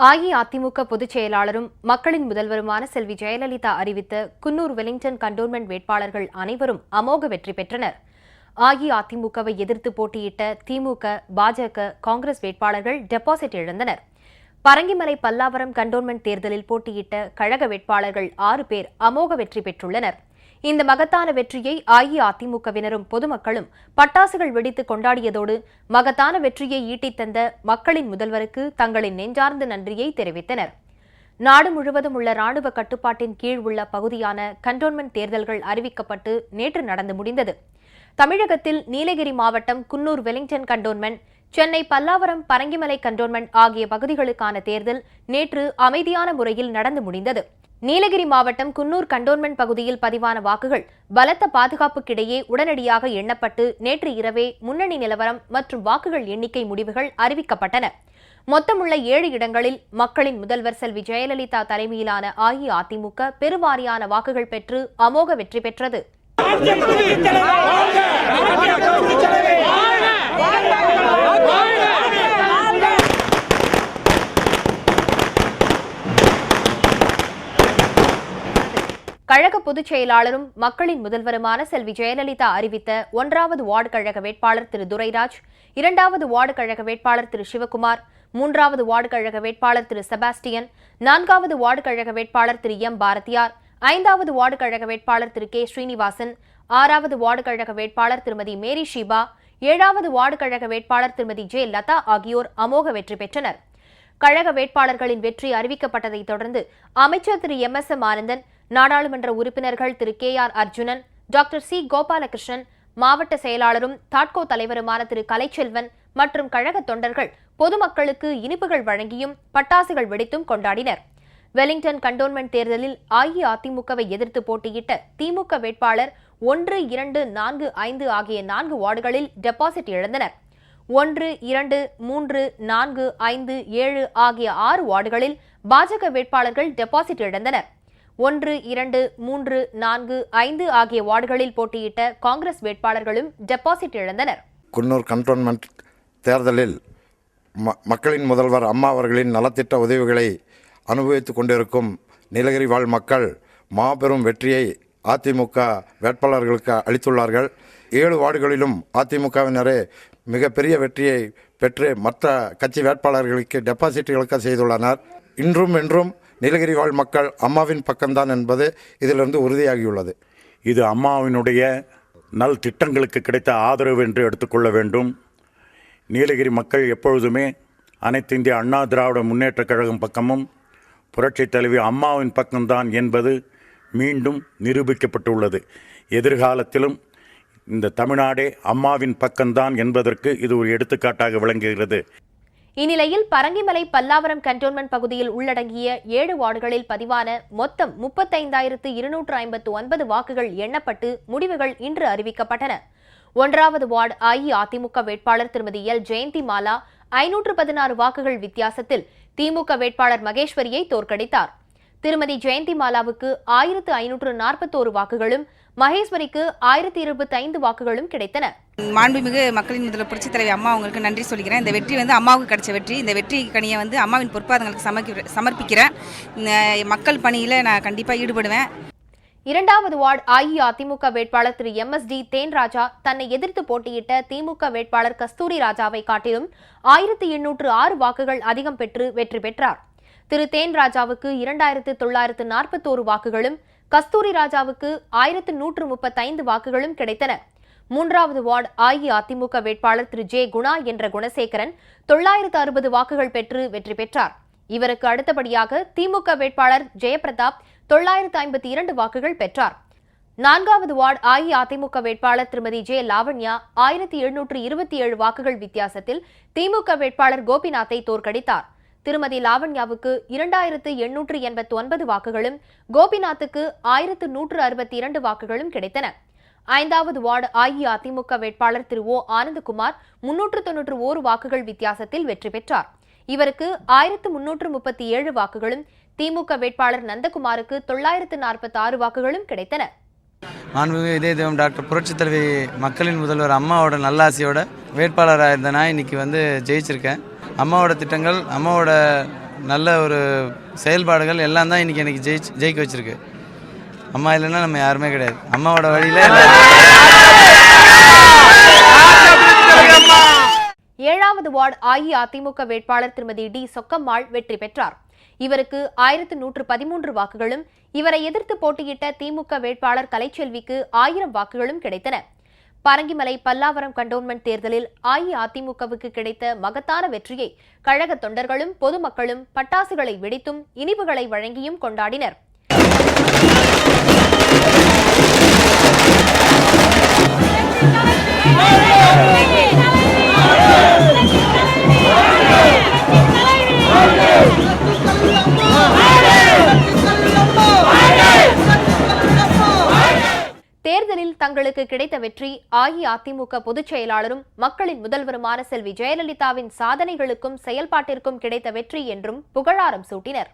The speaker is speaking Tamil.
அஇஅதிமுக பொதுச் செயலாளரும் மக்களின் முதல்வருமான செல்வி ஜெயலலிதா அறிவித்த குன்னூர் வெலிங்டன் கண்டோன்மெண்ட் வேட்பாளர்கள் அனைவரும் அமோக வெற்றி பெற்றனர். அஇஅதிமுகவை எதிர்த்து போட்டியிட்ட திமுக, பாஜக, காங்கிரஸ் வேட்பாளர்கள் டெபாசிட் இழந்தனர். பரங்கிமலை பல்லாவரம் கண்டோன்மெண்ட் தேர்தலில் போட்டியிட்ட கழக வேட்பாளர்கள் 6 பேர் அமோக வெற்றி பெற்றுள்ளனர். இந்த மகத்தான வெற்றியை அஇஅதிமுகவினரும் பொதுமக்களும் பட்டாசுகள் வெடித்து கொண்டாடியதோடு மகத்தான வெற்றியை ஈட்டித் தந்த மக்களின் முதல்வருக்கு தங்களின் நெஞ்சார்ந்த நன்றியை தெரிவித்தனர். நாடு முழுவதும் உள்ள ராணுவ கட்டுப்பாட்டின் கீழ் உள்ள பகுதியான கண்டோன்மெண்ட் தேர்தல்கள் அறிவிக்கப்பட்டு நேற்று நடந்து முடிந்தது. தமிழகத்தில் நீலகிரி மாவட்டம் Coonoor Wellington cantonment, Chennai Pallavaram Parangimalai cantonment ஆகிய பகுதிகளுக்கான தேர்தல் நேற்று அமைதியான முறையில் நடந்து முடிந்தது. நீலகிரி மாவட்டம் குன்னூர் கண்டோன்மெண்ட் பகுதியில் பதிவான வாக்குகள் பலத்த பாதுகாப்புக்கிடையே உடனடியாக எண்ணப்பட்டு நேற்று இரவே முன்னணி நிலவரம் மற்றும் வாக்குகள் எண்ணிக்கை முடிவுகள் அறிவிக்கப்பட்டன. மொத்தமுள்ள 7 இடங்களில் மக்களின் முதல்வர் செல்வி ஜெயலலிதா தலைமையிலான அஇஅதிமுக பெருவாரியான வாக்குகள் பெற்று அமோக வெற்றி பெற்றது. கழக பொதுச் செயலாளரும் மக்களின் முதல்வருமான செல்வி ஜெயலலிதா அறிவித்த 1வது வார்டு கழக வேட்பாளர் திரு துரைராஜ், 2வது வார்டு கழக வேட்பாளர் திரு சிவகுமார், 3வது வார்டு கழக வேட்பாளர் திரு செபாஸ்டியன், 4வது வார்டு கழக வேட்பாளர் திரு எம் பாரதியார், 5வது வார்டு கழக வேட்பாளர் திரு கே ஸ்ரீனிவாசன், 6வது வார்டு கழக வேட்பாளர் திருமதி மேரி ஷீபா, 7வது வார்டு கழக வேட்பாளர் திருமதி ஜே லதா ஆகியோர் அமோக வெற்றி பெற்றனர். கழக வேட்பாளர்களின் வெற்றி அறிவிக்கப்பட்டதைத் தொடர்ந்து அமைச்சர் திரு எம் ஆனந்தன், நாடாளுமன்ற உறுப்பினர்கள் திரு KR Arjunan, doctor C Gopalakrishnan, மாவட்ட செயலாளரும் தாட்கோ தலைவருமான திரு கலைச்செல்வன் மற்றும் கழக தொண்டர்கள் பொதுமக்களுக்கு இனிப்புகள் வழங்கியும் பட்டாசுகள் வெடித்தும் கொண்டாடினர். வெலிங்டன் கண்டோன்மெண்ட் தேர்தலில் அஇஅதிமுகவை எதிர்த்து போட்டியிட்ட திமுக வேட்பாளர் 1, 2, 4, 5 ஆகிய 4 வார்டுகளில் டெபாசிட் இழந்தனர். 1, 2, 3, 4, 5, 7 ஆகிய 6 வார்டுகளில் பாஜக வேட்பாளர்கள் டெபாசிட் இழந்தனர். 1, 2, 3, 4, 5 ஆகிய வார்டுகளில் போட்டியிட்ட காங்கிரஸ் வேட்பாளர்களும் டெபாசிட் இழந்தனர். குன்னூர் கண்டோன்மெண்ட் தேர்தலில் மக்களின் முதல்வர் அம்மா அவர்களின் நலத்திட்ட உதவிகளை அனுபவித்துக் கொண்டிருக்கும் நீலகிரி வாழ் மக்கள் மாபெரும் வெற்றியை அதிமுக வேட்பாளர்களுக்கு அளித்துள்ளார்கள். 7 வார்டுகளிலும் அதிமுகவினரே மிகப்பெரிய வெற்றியை பெற்று மற்ற கட்சி வேட்பாளர்களுக்கு டெபாசிட் இழக்க செய்துள்ளனர். இன்றும் என்றும் நீலகிரி வாழ் மக்கள் அம்மாவின் பக்கம்தான் என்பது இதிலிருந்து உறுதியாகியுள்ளது. இது அம்மாவினுடைய நல் திட்டங்களுக்கு கிடைத்த ஆதரவு என்று எடுத்துக்கொள்ள வேண்டும். நீலகிரி மக்கள் எப்பொழுதுமே அனைத்து இந்திய அண்ணா திராவிட முன்னேற்ற கழகம் பக்கமும் புரட்சித் தலைவி அம்மாவின் பக்கம்தான் என்பது மீண்டும் நிரூபிக்கப்பட்டுள்ளது. எதிர்காலத்திலும் இந்த தமிழ்நாடே அம்மாவின் பக்கம்தான் என்பதற்கு இது ஒரு எடுத்துக்காட்டாக விளங்குகிறது. இந்நிலையில் பரங்கிமலை பல்லாவரம் கண்டோன்மெண்ட் பகுதியில் உள்ளடங்கிய 7 வார்டுகளில் பதிவான மொத்தம் 35,259 வாக்குகள் எண்ணப்பட்டு முடிவுகள் இன்று அறிவிக்கப்பட்டன. 1வது வார்டு அஇஅதிமுக வேட்பாளர் திருமதி எல் ஜெயந்தி மாலா 516 வாக்குகள் வித்தியாசத்தில் திமுக வேட்பாளர் மகேஸ்வரியை தோற்கடித்தார். திருமதி ஜெயந்தி மாலாவுக்கு 1541 வாக்குகளும், மகேஸ்வரிக்கு 1025 வாக்குகளும் கிடைத்தன. மாண்புமிகு மக்களின் முதல்வர் புரட்சித் தலைவி அம்மா அவங்களுக்கு நன்றி சொல்லிக்கிறேன். இந்த வெற்றி அம்மாவுக்கு கிடைச்ச வெற்றி. இந்த வெற்றி கனியை அம்மாவின் பொற்பாதங்களுக்கு சமர்ப்பிக்கிறேன். மக்கள் பணியில் நான் கண்டிப்பாக ஈடுபடுவேன். 2வது வார்டு அஇஅதிமுக வேட்பாளர் திரு MSD தேன்ராஜா தன்னை எதிர்த்து போட்டியிட்ட திமுக வேட்பாளர் கஸ்தூரி ராஜாவை காட்டிலும் 1806 வாக்குகள் அதிகம் பெற்று வெற்றி பெற்றார். திரு தேன்ராஜாவுக்கு 2941 வாக்குகளும், கஸ்தூரி ராஜாவுக்கு 1135 வாக்குகளும் கிடைத்தன. 3வது வார்டு அஇஅதிமுக வேட்பாளர் திரு ஜே குணா என்ற குணசேகரன் 960 வாக்குகள் பெற்று வெற்றி பெற்றார். இவருக்கு அடுத்தபடியாக திமுக வேட்பாளர் ஜெயபிரதாப் 952 வாக்குகள் பெற்றார். 4வது வார்டு அஇஅதிமுக வேட்பாளர் திருமதி ஜே லாவண்யா 1727 வாக்குகள் வித்தியாசத்தில் திமுக வேட்பாளர் கோபிநாத்தை தோற்கடித்தார். திருமதி லாவண்யாவுக்கு 2889 வாக்குகளும், கோபிநாத்துக்கு 1162 வாக்குகளும் கிடைத்தன. 5வது வார்டு அஇஅதிமுக வேட்பாளர் திரு ஓ ஆனந்தகுமார் 391 வாக்குகள் வித்தியாசத்தில் வெற்றி பெற்றார். இவருக்கு 1337 வாக்குகளும், திமுக வேட்பாளர் நந்தகுமாருக்கு 946 வாக்குகளும் கிடைத்தன. மாண்புமிகு இதய தெய்வம் டாக்டர் புரட்சித் தலைவி மக்களின் முதல்வர் அம்மாவோட நல்லாசியோட வேட்பாளராக இருந்த நான் இன்னைக்கு ஜெயிச்சிருக்கேன். அம்மாவோட திட்டங்கள், அம்மாவோட நல்ல ஒரு செயல்பாடுகள் எல்லாம் தான் இன்றைக்கி எனக்கு ஜெயிக்க வச்சுருக்கு. அம்மா இல்லைன்னா நம்ம யாருமே கிடையாது. அம்மாவோட வழியில் 7வது வார்டு அஇஅதிமுக வேட்பாளர் திருமதி டி சொக்கம்மாள் வெற்றி பெற்றார். இவருக்கு 1113 வாக்குகளும், இவரை எதிர்த்து போட்டியிட்ட திமுக வேட்பாளர் கலைச்செல்விக்கு 1000 வாக்குகளும் கிடைத்தன. பரங்கிமலை பல்லாவரம் கண்டோன்மெண்ட் தேர்தலில் அஇஅதிமுகவுக்கு கிடைத்த மகத்தான வெற்றியை கழக தொண்டர்களும் பொதுமக்களும் பட்டாசுகளை வெடித்தும் இனிப்புகளை வழங்கியும் கொண்டாடினர். தேர்தலில் தங்களுக்கு கிடைத்த வெற்றி அஇஅதிமுக பொதுச் செயலாளரும் மக்களின் முதல்வருமான செல்வி ஜெயலலிதாவின் சாதனைகளுக்கும் செயல்பாட்டிற்கும் கிடைத்த வெற்றி என்றும் புகழாரம் சூட்டினர்.